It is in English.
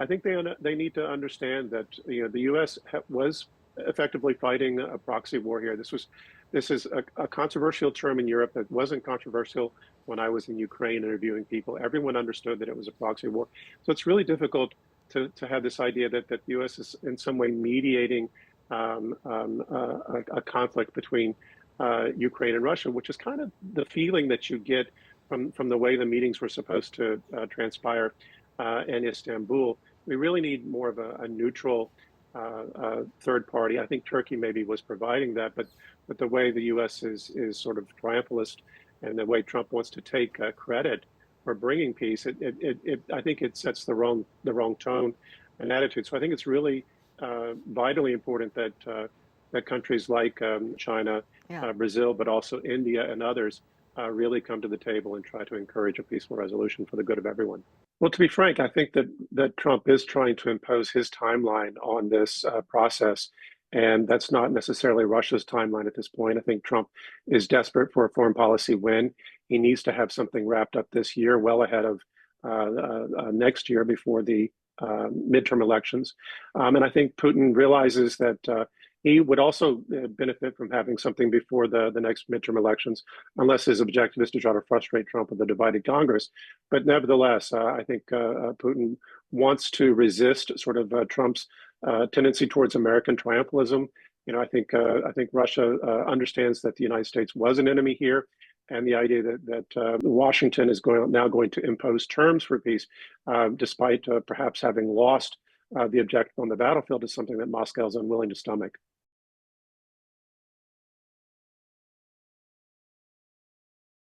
I think they need to understand that the U.S. was effectively fighting a proxy war here. This is a controversial term in Europe that wasn't controversial when I was in Ukraine interviewing people. Everyone understood that it was a proxy war. So it's really difficult to have this idea that the U.S. is in some way mediating a conflict between Ukraine and Russia, which is kind of the feeling that you get from the way the meetings were supposed to transpire in Istanbul. We really need more of a neutral third party. I think Turkey maybe was providing that, but the way the U.S. is sort of triumphalist and the way Trump wants to take credit for bringing peace, I think it sets the wrong tone and attitude. So I think it's really vitally important that countries like China, Yeah. Brazil, but also India and others really come to the table and try to encourage a peaceful resolution for the good of everyone. Well, to be frank, I think that Trump is trying to impose his timeline on this process, and that's not necessarily Russia's timeline at this point. I think Trump is desperate for a foreign policy win. He needs to have something wrapped up this year, well ahead of next year before the midterm elections. And I think Putin realizes that he would also benefit from having something before the next midterm elections, unless his objective is to try to frustrate Trump with a divided Congress. But nevertheless, I think Putin wants to resist sort of Trump's tendency towards American triumphalism. I think Russia understands that the United States was an enemy here, and the idea that Washington is now going to impose terms for peace, despite perhaps having lost the objective on the battlefield, is something that Moscow is unwilling to stomach.